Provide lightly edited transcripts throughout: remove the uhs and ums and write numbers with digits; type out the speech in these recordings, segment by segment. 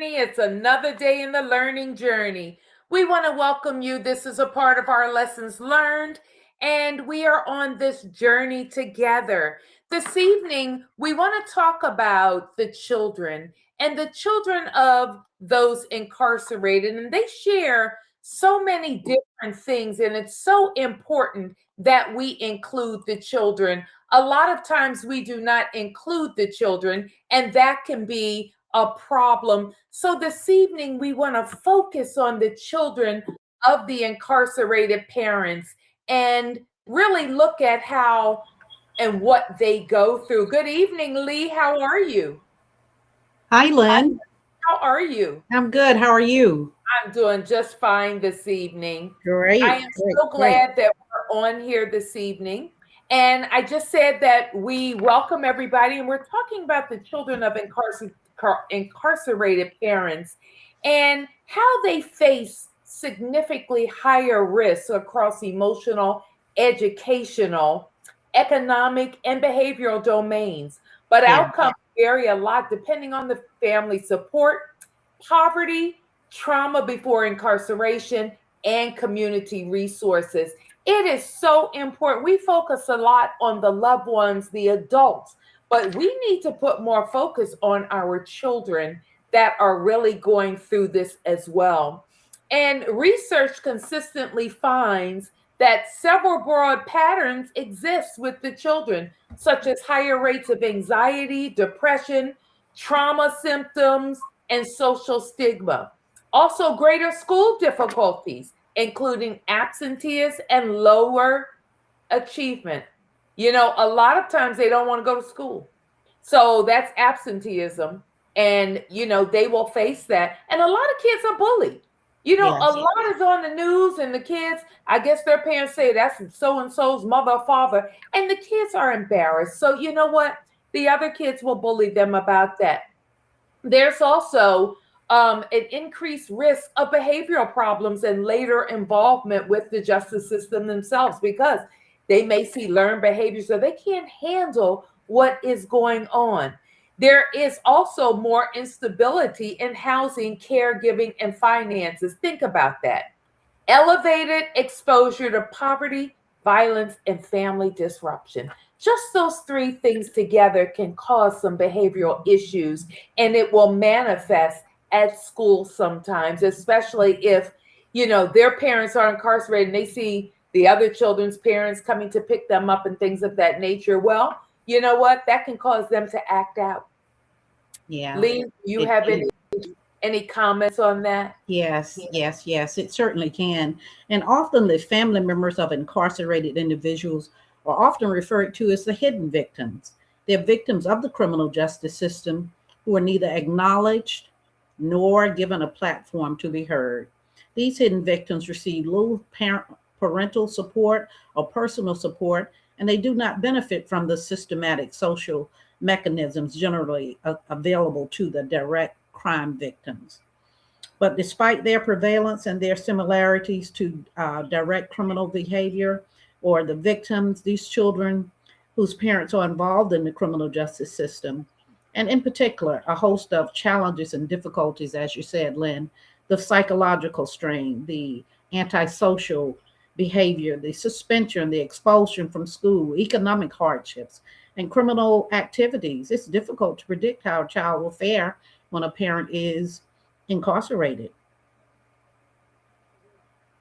journey. It's another day in the learning journey. We want to welcome you. This is a part of our lessons learned, and we are on this journey together. This evening, we want to talk about the children and the children of those incarcerated, and they share so many different things, and it's so important that we include the children. A lot of times we do not include the children, and that can be a problem. So this evening, we want to focus on the children of the incarcerated parents and really look at how and what they go through. Good evening, Lee. How are you? Hi, Lynn. How are you? I'm good. How are you? I'm doing just fine this evening. I Great, am great, so great. glad that we're on here this evening. And I just said that we welcome everybody, and we're talking about the children of incarcerated parents and how they face significantly higher risks across emotional, educational, economic, and behavioral domains. But Yeah, outcomes vary a lot depending on the family support, poverty, trauma before incarceration, and community resources. It is so important. We focus a lot on the loved ones, the adults, but we need to put more focus on our children that are really going through this as well. And research consistently finds that several broad patterns exist with the children, such as higher rates of anxiety, depression, trauma symptoms, and social stigma. Also, greater school difficulties, including absenteeism and lower achievement. You know, a lot of times they don't want to go to school. So that's absenteeism. And, they will face that. And a lot of kids are bullied. A yes, lot is on the news, and the kids, I guess their parents say that's so and so's mother or father, and the kids are embarrassed. So, you know what? The other kids will bully them about that. There's also an increased risk of behavioral problems and later involvement with the justice system themselves because they may see learned behaviors so they can't handle what is going on. There is also more instability in housing, caregiving, and finances. Think about that. Elevated exposure to poverty, violence, and family disruption. Just those three things together can cause some behavioral issues, and it will manifest at school sometimes, especially if, their parents are incarcerated and they see the other children's parents coming to pick them up and things of that nature. Well, you know what? That can cause them to act out. yeah. Lee, you It, have it, any comments on that? yes, yes, yes. It certainly can. And often the family members of incarcerated individuals are often referred to as the hidden victims. They're victims of the criminal justice system who are neither acknowledged nor given a platform to be heard. These hidden victims receive little parental support or personal support, and they do not benefit from the systematic social mechanisms generally available to the direct crime victims. But despite their prevalence and their similarities to direct criminal behavior or the victims, these children whose parents are involved in the criminal justice system, and in particular, a host of challenges and difficulties, as you said, Lynn, the psychological strain, the antisocial behavior, the suspension, the expulsion from school, economic hardships, and criminal activities. It's difficult to predict how a child will fare when a parent is incarcerated.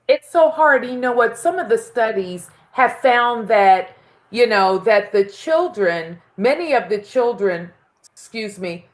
It's so hard. You know what? Some of the studies have found that, that the children, many of the children, excuse me,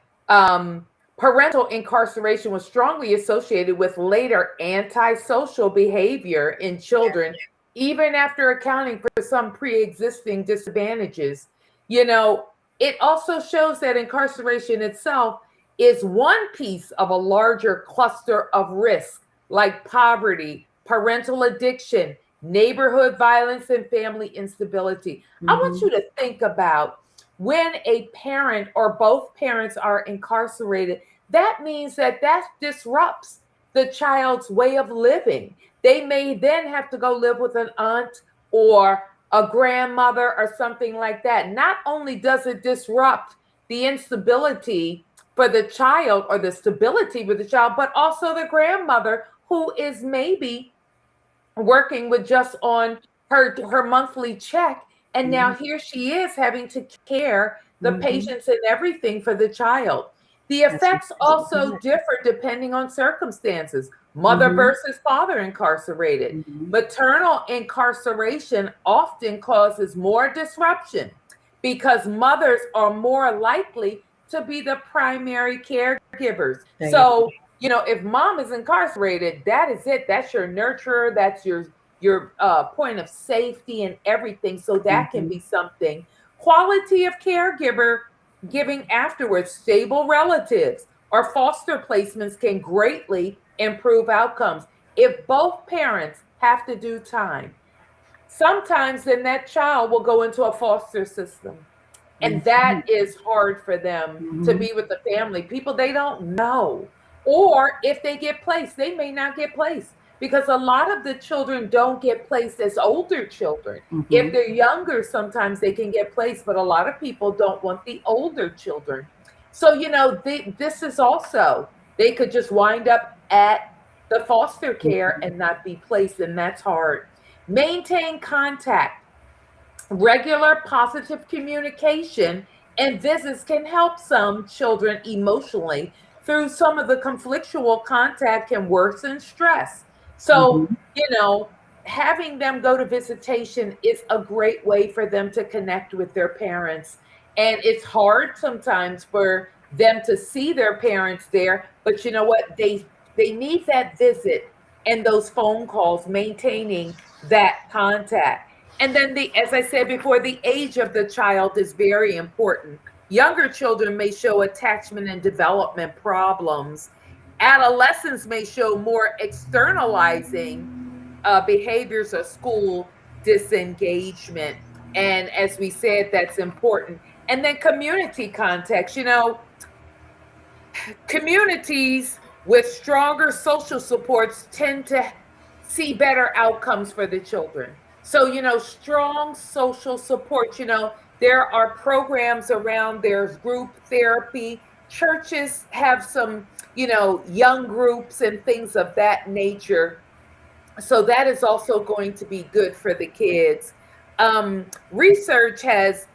parental incarceration was strongly associated with later antisocial behavior in children, even after accounting for some pre existing disadvantages. You know, it also shows that incarceration itself is one piece of a larger cluster of risk like poverty, parental addiction, neighborhood violence, and family instability. I want Hmm. you to think about when a parent or both parents are incarcerated, that means that disrupts the child's way of living. They may then have to go live with an aunt or a grandmother or something like that. Not only does it disrupt the instability for the child, or the stability with the child, but also the grandmother who is maybe working with just on her monthly check, and now here she is having to care the patients and everything for the child. The effects also differ depending on circumstances. Mother versus father incarcerated. Maternal incarceration often causes more disruption because mothers are more likely to be the primary caregivers. So, if mom is incarcerated, that is it. That's your nurturer. That's your point of safety and everything. So that can be something. Quality of caregiver giving afterwards, stable relatives or foster placements can greatly improve outcomes. If both parents have to do time, sometimes then that child will go into a foster system. And that is hard for them to be with the family, people they don't know. Or if they get placed, they may not get placed because a lot of the children don't get placed as older children. If they're younger, sometimes they can get placed, but a lot of people don't want the older children. So, this is also, they could just wind up at the foster care and not be placed, and that's hard. Maintain contact. Regular positive communication and visits can help some children emotionally through some of the conflictual contact can worsen stress. So, having them go to visitation is a great way for them to connect with their parents. And it's hard sometimes for them to see their parents there, but you know what? They need that visit and those phone calls, maintaining that contact. And then as I said before, the age of the child is very important. Younger children may show attachment and development problems. Adolescents may show more externalizing behaviors or school disengagement. And as we said, that's important. And then community context, communities with stronger social supports tend to see better outcomes for the children. So, strong social support, there are programs around, there's group therapy. Churches have some, young groups and things of that nature. So that is also going to be good for the kids. Research has,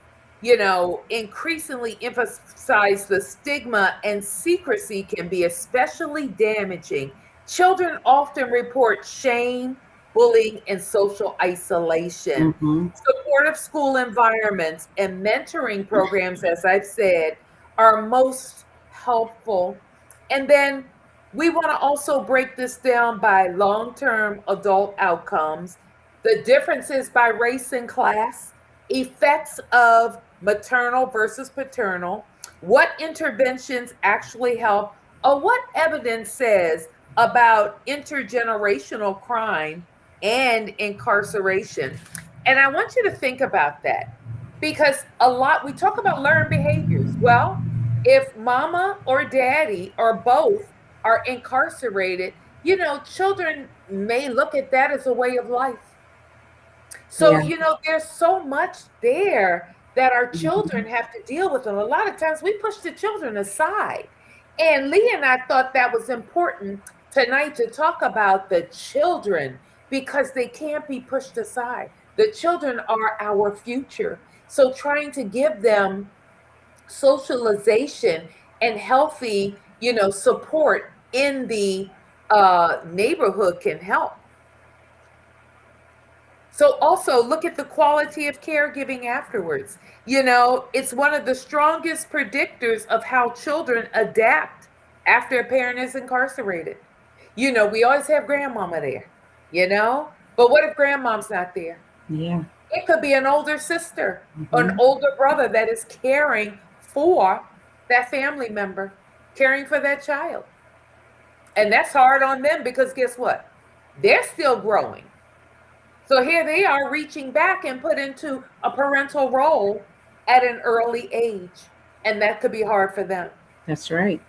increasingly emphasized the stigma and secrecy can be especially damaging. Children often report shame, bullying, and social isolation. Supportive school environments and mentoring programs, as I've said, are most helpful. And then we want to also break this down by long-term adult outcomes, the differences by race and class, effects of maternal versus paternal, what interventions actually help, or what evidence says about intergenerational crime and incarceration. And I want you to think about that because we talk about learned behaviors. Well, if mama or daddy or both are incarcerated, children may look at that as a way of life. So, there's so much there that our children have to deal with. And a lot of times we push the children aside. And Lee and I thought that was important tonight to talk about the children because they can't be pushed aside. The children are our future. So trying to give them socialization and healthy, support in the neighborhood can help. So also look at the quality of caregiving afterwards. It's one of the strongest predictors of how children adapt after a parent is incarcerated. We always have grandmama there, but what if grandmom's not there? Yeah. It could be an older sister or an older brother that is caring for that family member, caring for that child. And that's hard on them because guess what? They're still growing. So here they are reaching back and put into a parental role at an early age. And that could be hard for them. That's right.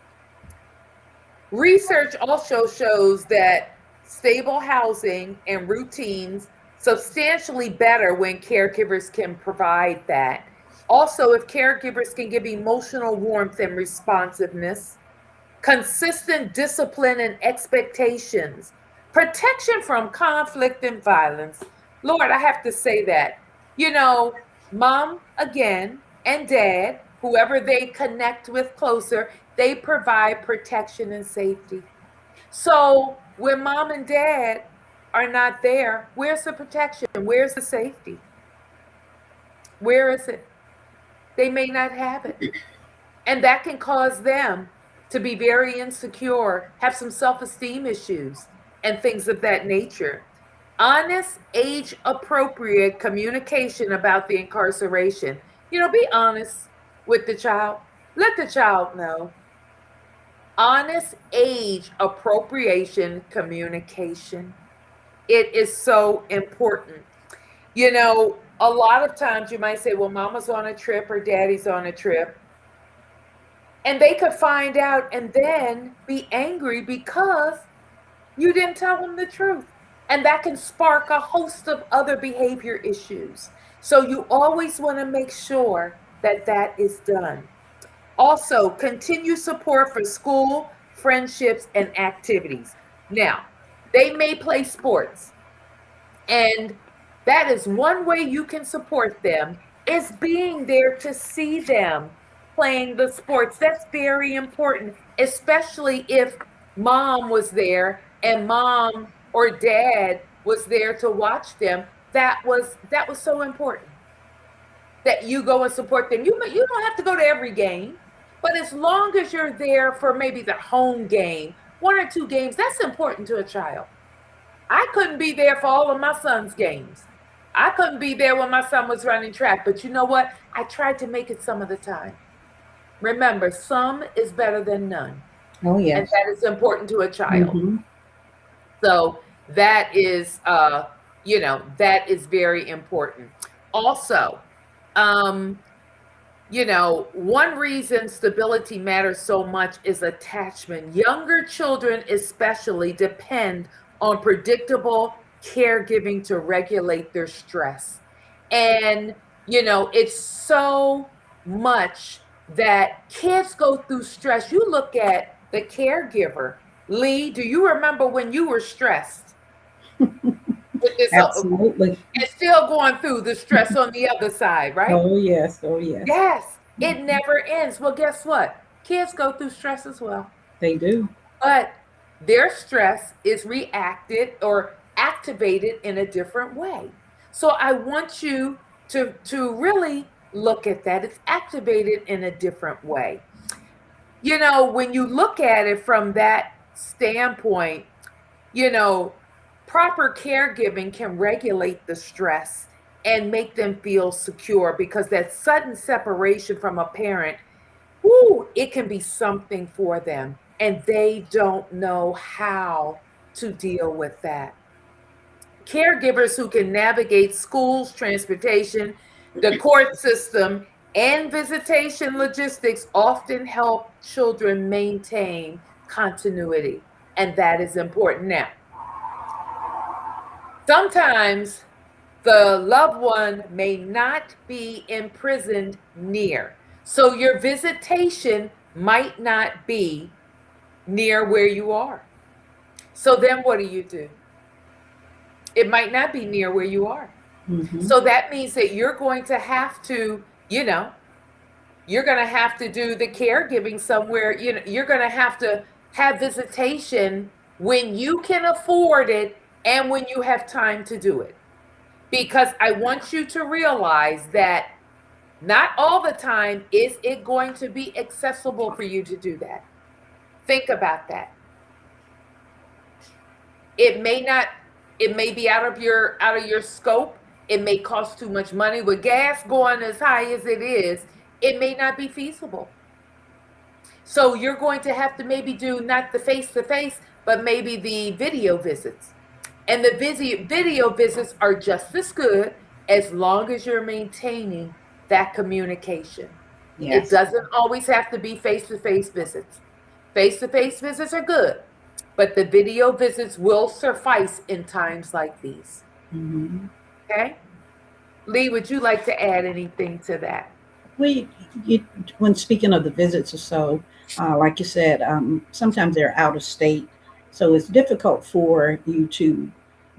Research also shows that stable housing and routines substantially better when caregivers can provide that. Also, if caregivers can give emotional warmth and responsiveness, consistent discipline and expectations, protection from conflict and violence. Lord, I have to say that. You know, mom, again, and dad, whoever they connect with closer, they provide protection and safety. So when mom and dad are not there, where's the protection? Where's the safety? Where is it? They may not have it. And that can cause them to be very insecure, have some self-esteem issues, and things of that nature. Honest, age-appropriate communication about the incarceration. You know, be honest with the child. Let the child know. Honest, age-appropriation communication. It is so important. You know, a lot of times you might say, well, mama's on a trip or daddy's on a trip. And they could find out and then be angry because you didn't tell them the truth. And that can spark a host of other behavior issues. So you always want to make sure that that is done. Also, continue support for school, friendships, and activities. Now, they may play sports, and that is one way you can support them, is being there to see them playing the sports. That's very important, especially if mom was there and mom or dad was there to watch them. That was so important that you go and support them. You don't have to go to every game, but as long as you're there for maybe the home game, 1 or 2 games, that's important to a child. I couldn't be there for all of my son's games. I couldn't be there when my son was running track, but you know what? I tried to make it some of the time. Remember, some is better than none. Oh, yes. And that is important to a child. Mm-hmm. So that is, that is very important. Also, one reason stability matters so much is attachment. Younger children especially depend on predictable caregiving to regulate their stress. And, it's so much that kids go through stress. You look at the caregiver. Lee, do you remember when you were stressed? With this, Absolutely. and still going through the stress on the other side, right? Oh, yes. Oh, yes. Yes, it never ends. Well, guess what? Kids go through stress as well. They do. But their stress is reacted or activated in a different way. So I want you to really look at that. It's activated in a different way. When you look at it from that standpoint, proper caregiving can regulate the stress and make them feel secure, because that sudden separation from a parent, it can be something for them, and they don't know how to deal with that. Caregivers who can navigate schools, transportation, the court system, and visitation logistics often help children maintain continuity, and that is important. Now, sometimes the loved one may not be imprisoned near, so your visitation might not be near where you are. So then what do? It might not be near where you are. Mm-hmm. So that means that you're going to have to, you're going to have to do the caregiving somewhere. You're going to have visitation when you can afford it and when you have time to do it. Because I want you to realize that not all the time is it going to be accessible for you to do that. Think about that. It may be out of your scope. It may cost too much money. With gas going as high as it is, it may not be feasible. So you're going to have to maybe do not the face-to-face, but maybe the video visits. And the video visits are just as good as long as you're maintaining that communication. Yes. It doesn't always have to be face-to-face visits. Face-to-face visits are good, but the video visits will suffice in times like these. Mm-hmm. Okay? Lee, would you like to add anything to that? We, you, when speaking of the visits or so, like you said, sometimes they're out of state, so it's difficult for you to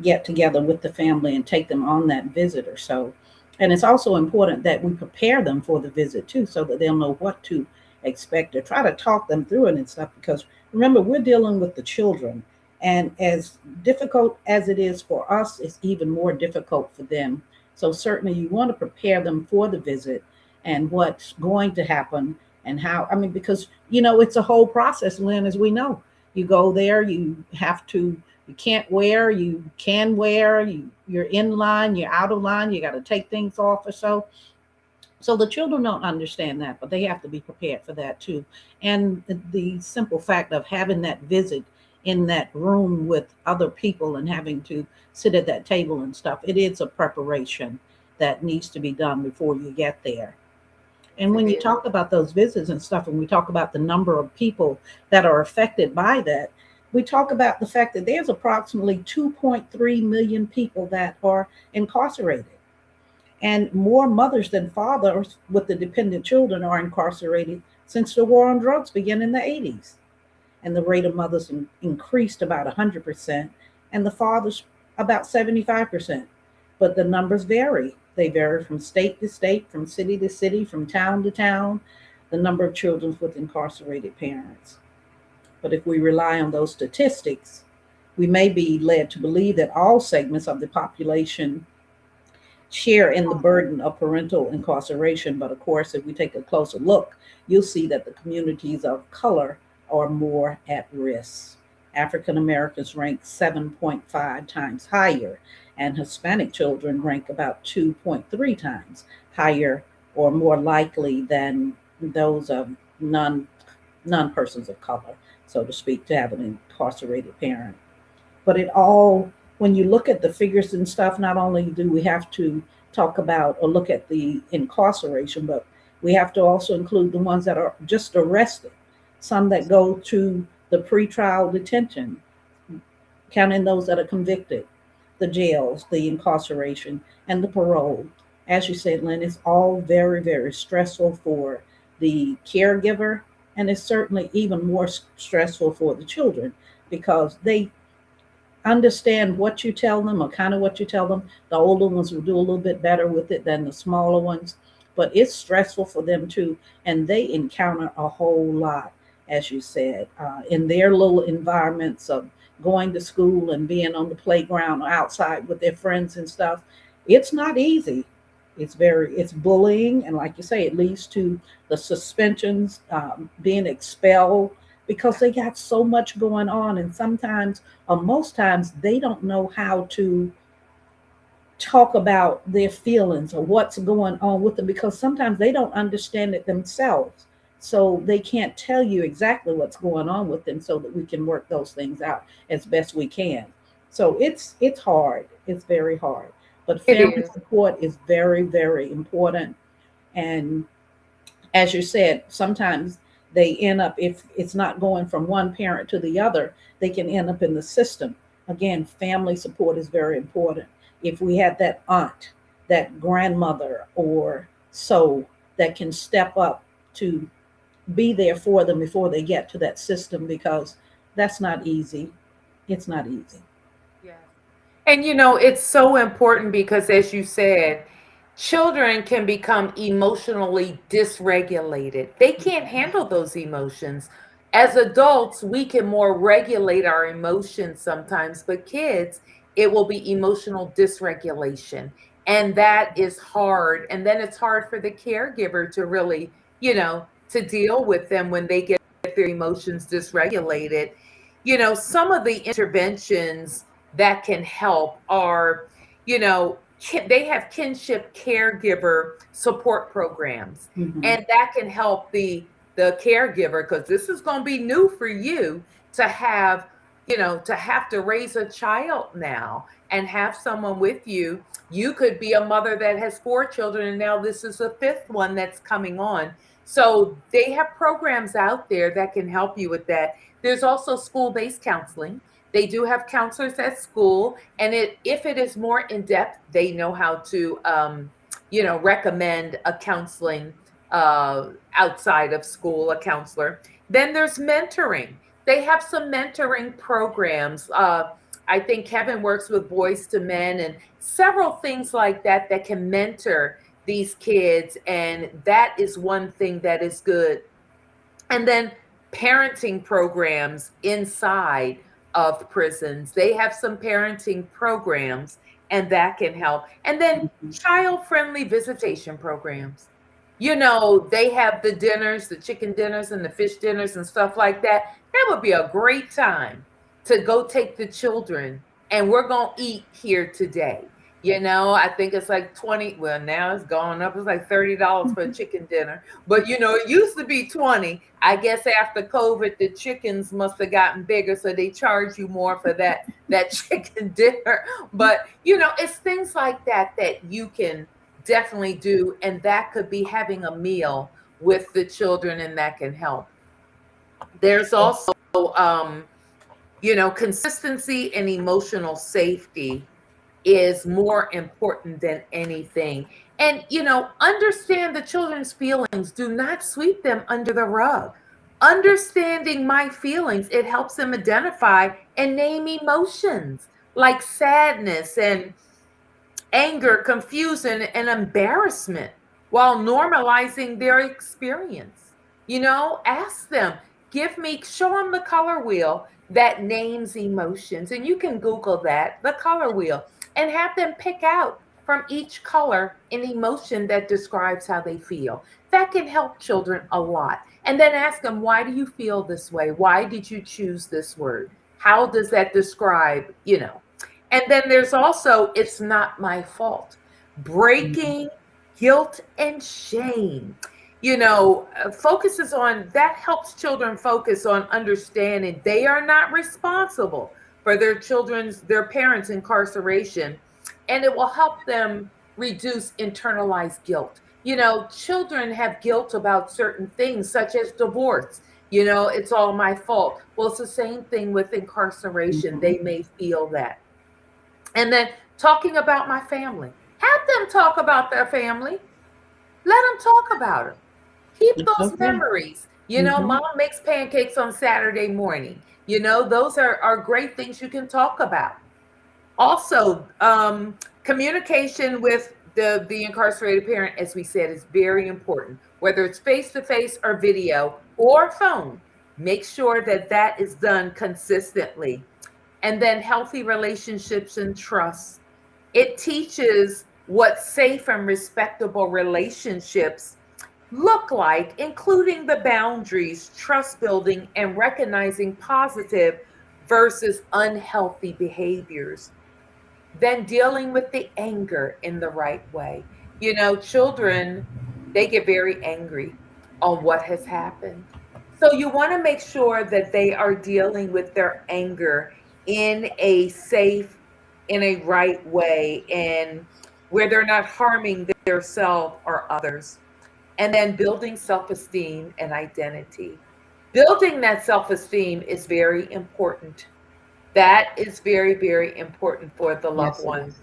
get together with the family and take them on that visit or so. And it's also important that we prepare them for the visit too, so that they'll know what to expect or try to talk them through it and stuff. Because remember, we're dealing with the children, and as difficult as it is for us, it's even more difficult for them. So certainly, you want to prepare them for the visit and what's going to happen and how. I mean, because it's a whole process, Lynn, as we know. You go there, you have to, you can't wear, you can wear, you're in line, you're out of line, you got to take things off or so. So the children don't understand that, but they have to be prepared for that too. And the simple fact of having that visit in that room with other people and having to sit at that table and stuff, it is a preparation that needs to be done before you get there. And It when you is. talk about those visits and stuff, and we talk about the number of people that are affected by that, we talk about the fact that there's approximately 2.3 million people that are incarcerated. And more mothers than fathers with the dependent children are incarcerated since the war on drugs began in the 80s. And the rate of mothers increased about 100%, and the fathers about 75%. But the numbers vary. They vary from state to state, from city to city, from town to town, the number of children with incarcerated parents. But if we rely on those statistics, we may be led to believe that all segments of the population share in the burden of parental incarceration. But of course, if we take a closer look, you'll see that the communities of color are more at risk. African Americans rank 7.5 times higher, and Hispanic children rank about 2.3 times higher or more likely than those of non persons of color, so to speak, to have an incarcerated parent. But it all, when you look at the figures and stuff, not only do we have to talk about or look at the incarceration, but we have to also include the ones that are just arrested, some that go to the pretrial detention, counting those that are convicted, the jails, the incarceration, and the parole. As you said, Lynn, it's all very, very stressful for the caregiver, and it's certainly even more stressful for the children because they understand what you tell them or kind of what you tell them. The older ones will do a little bit better with it than the smaller ones, but it's stressful for them too. And they encounter a whole lot, as you said, in their little environments of going to school and being on the playground or outside with their friends and stuff. It's not easy. It's bullying. And like you say, it leads to the suspensions, being expelled because they got so much going on. And sometimes, or most times, they don't know how to talk about their feelings or what's going on with them because sometimes they don't understand it themselves. So they can't tell you exactly what's going on with them so that we can work those things out as best we can. So it's hard. It's very hard. But It family is. support is very, very important. And as you said, sometimes they end up, if it's not going from one parent to the other, they can end up in the system. Again, family support is very important. If we have that aunt, that grandmother, or so that can step up to be there for them before they get to that system, because that's not easy. It's not easy. Yes. And it's so important because, as you said, children can become emotionally dysregulated. They can't handle those emotions. As adults, we can more regulate our emotions sometimes, but kids, it will be emotional dysregulation. And that is hard. And then it's hard for the caregiver to really, to deal with them when they get their emotions dysregulated. Some of the interventions that can help are, they have kinship caregiver support programs, Hmm. and that can help the caregiver, because this is going to be new for you to have, to have to raise a child now and have someone with you. You could be a mother that has four children, and now this is a fifth one that's coming on. So they have programs out there that can help you with that. There's also school-based counseling. They do have counselors at school, and if it is more in depth, they know how to recommend a counseling outside of school, a counselor. Then there's mentoring. They have some mentoring programs. I think Kevin works with Boys to Men and several things like that that can mentor these kids. And that is one thing that is good. And then parenting programs inside of prisons. They have some parenting programs, and that can help. And then child friendly visitation programs. They have the dinners, the chicken dinners, and the fish dinners, and stuff like that. That would be a great time to go take the children, and we're going to eat here today. I think it's like 20. Well, now it's gone up. It's like $30 for a chicken dinner. But, it used to be 20. I guess after COVID, the chickens must have gotten bigger. So they charge you more for that chicken dinner. But, it's things like that you can definitely do. And that could be having a meal with the children, and that can help. There's also, consistency and emotional safety is more important than anything. And, understand the children's feelings. Do not sweep them under the rug. Understanding my feelings, it helps them identify and name emotions like sadness and anger, confusion, and embarrassment while normalizing their experience. Ask them, show them the color wheel that names emotions. And you can Google that, the color wheel, and have them pick out from each color an emotion that describes how they feel. That can help children a lot. And then ask them, why do you feel this way? Why did you choose this word? How does that describe? And then there's also, it's not my fault. Breaking guilt and shame. Focuses on, that helps children focus on understanding they are not responsible for their parents' incarceration, and it will help them reduce internalized guilt. Children have guilt about certain things, such as divorce. It's all my fault. Well, it's the same thing with incarceration. They may feel that. And then talking about my family. Have them talk about their family. Let them talk about it. Keep those memories. Mom makes pancakes on Saturday morning. Those are great things you can talk about. Also, communication with the incarcerated parent, as we said, is very important. Whether it's face-to-face or video or phone, make sure that is done consistently. And then healthy relationships and trust. It teaches what safe and respectable relationships look like, including the boundaries, trust building, and recognizing positive versus unhealthy behaviors. Then dealing with the anger in the right way. Children, they get very angry on what has happened. So you want to make sure that they are dealing with their anger in a safe, in a right way, and where they're not harming themselves or others. And then building self-esteem and identity. Building that self-esteem is very important. That is very, very important for the loved ones,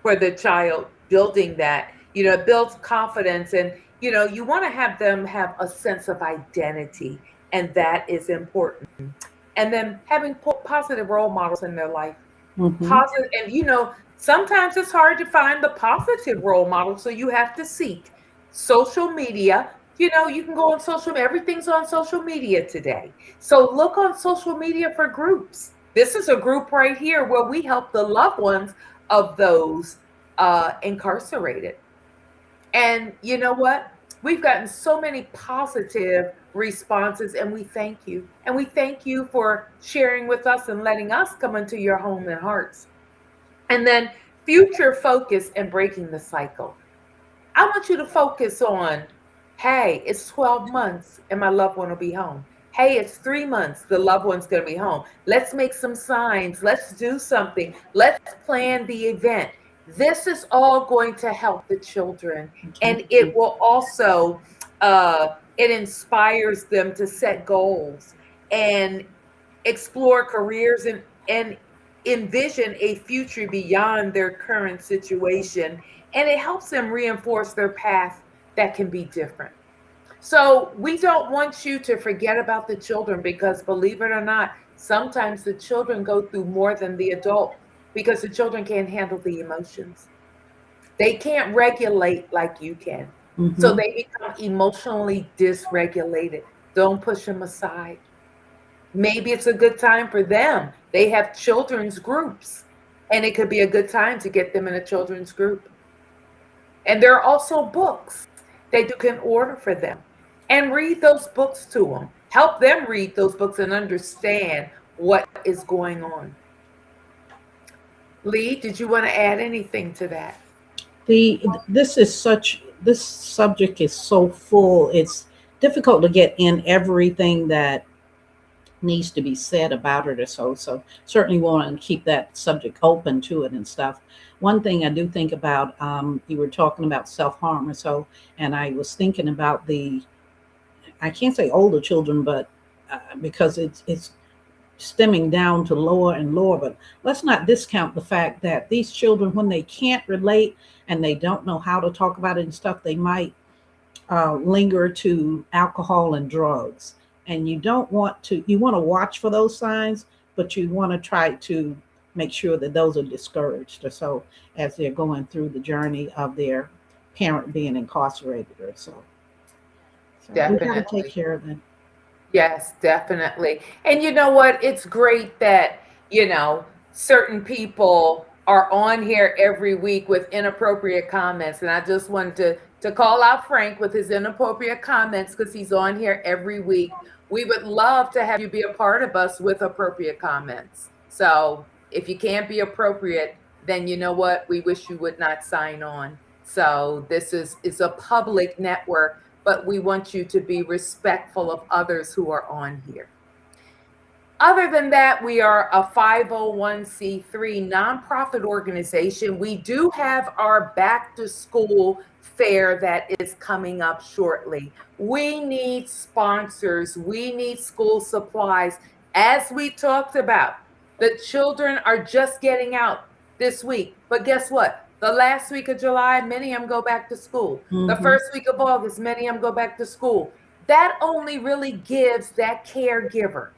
for the child, building that. It builds confidence, and, you want to have them have a sense of identity, and that is important. And then having positive role models in their life. Positive, and, sometimes it's hard to find the positive role model, so you have to seek. Social media, you can go on social media. Everything's on social media today. So look on social media for groups. This is a group right here where we help the loved ones of those incarcerated. And you know what? We've gotten so many positive responses, and we thank you. And we thank you for sharing with us and letting us come into your home and hearts. And then future focus and breaking the cycle. I want you to focus on, hey, it's 12 months and my loved one will be home. Hey, it's 3 months, the loved one's going to be home. Let's make some signs. Let's do something. Let's plan the event. This is all going to help the children. And it will also, it inspires them to set goals and explore careers and envision a future beyond their current situation. And it helps them reinforce their path that can be different. So we don't want you to forget about the children because, believe it or not, sometimes the children go through more than the adult because the children can't handle the emotions. They can't regulate like you can. So Mm-hmm. they become emotionally dysregulated. Don't push them aside. Maybe it's a good time for them. They have children's groups, and it could be a good time to get them in a children's group. And there are also books that you can order for them and read those books to them. Help them read those books and understand what is going on. Lee, did you want to add anything to that? This subject is so full. It's difficult to get in everything that needs to be said about it or so. So certainly want to keep that subject open to it and stuff. One thing I do think about, you were talking about self-harm or so, and I was thinking about I can't say older children, but because it's stemming down to lower and lower. But let's not discount the fact that these children, when they can't relate and they don't know how to talk about it and stuff, they might linger to alcohol and drugs. And you want to watch for those signs, but you want to try to make sure that those are discouraged or so as they're going through the journey of their parent being incarcerated or so. So we got to take Definitely. care of them. Yes, definitely. And you know what? It's great that, certain people are on here every week with inappropriate comments. And I just wanted to call out Frank with his inappropriate comments because he's on here every week. We would love to have you be a part of us with appropriate comments. So if you can't be appropriate, then you know what? We wish you would not sign on. So this is a public network, but we want you to be respectful of others who are on here. Other than that, we are a 501c3 nonprofit organization. We do have our back to school fair that is coming up shortly. We need sponsors. We need school supplies. As we talked about, the children are just getting out this week. But guess what? The last week of July, many of them go back to school. The Mm-hmm. first week of August, many of them go back to school. That only really gives that caregiver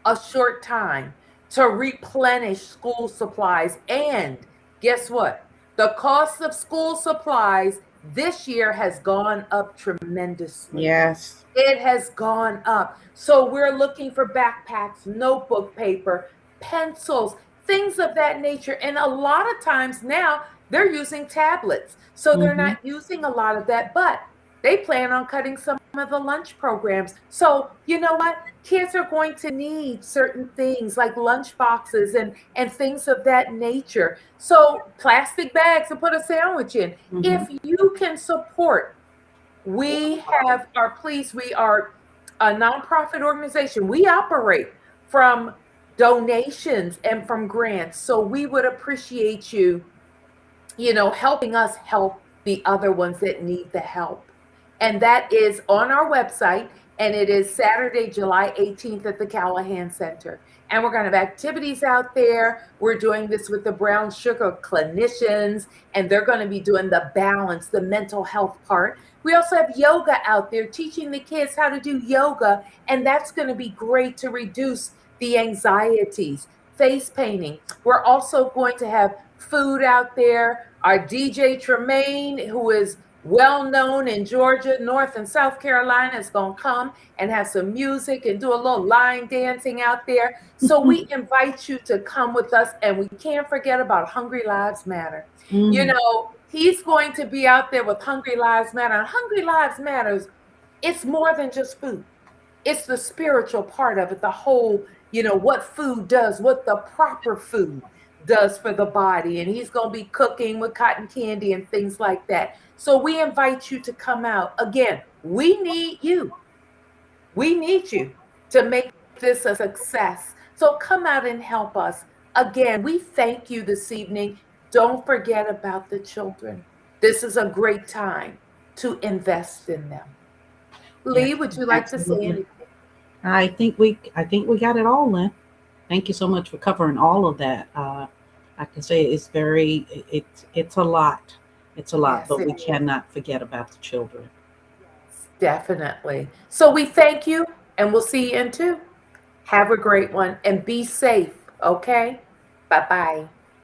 a short time to replenish school supplies. And guess what? The cost of school supplies this year has gone up tremendously. Yes. It has gone up. So we're looking for backpacks, notebook paper, pencils, things of that nature. And a lot of times now they're using tablets. So they're Mm-hmm. not using a lot of that, but they plan on cutting some of the lunch programs. So you know what? Kids are going to need certain things like lunch boxes and things of that nature. So plastic bags to put a sandwich in. Mm-hmm. If you can support, we have our police, we are a nonprofit organization. We operate from donations and from grants. So we would appreciate you, helping us help the other ones that need the help. And that is on our website. And it is Saturday, July 18th at the Callahan Center. And we're going to have activities out there. We're doing this with the Brown Sugar clinicians, and they're going to be doing the balance, the mental health part. We also have yoga out there, teaching the kids how to do yoga. And that's going to be great to reduce the anxieties. Face painting. We're also going to have food out there. Our DJ Tremaine, who is well known in Georgia, North and South Carolina, is going to come and have some music and do a little line dancing out there. So we invite you to come with us, and we can't forget about Hungry Lives Matter. Mm-hmm. He's going to be out there with Hungry Lives Matter. And Hungry Lives Matters, it's more than just food. It's the spiritual part of it, the whole, what food does, what the proper food does for the body. And he's going to be cooking with cotton candy and things like that. So we invite you to come out. Again, we need you. We need you to make this a success. So come out and help us. Again, we thank you this evening. Don't forget about the children. This is a great time to invest in them. Lee, Yes, would you like to say absolutely. anything? I think we got it all, Lynn. Thank you so much for covering all of that. I can say it's a lot. It's a lot, Yes, but it we is. cannot forget about the children. Yes. Definitely. So we thank you and we'll see you in two. Have a great one and be safe. Okay. Bye bye.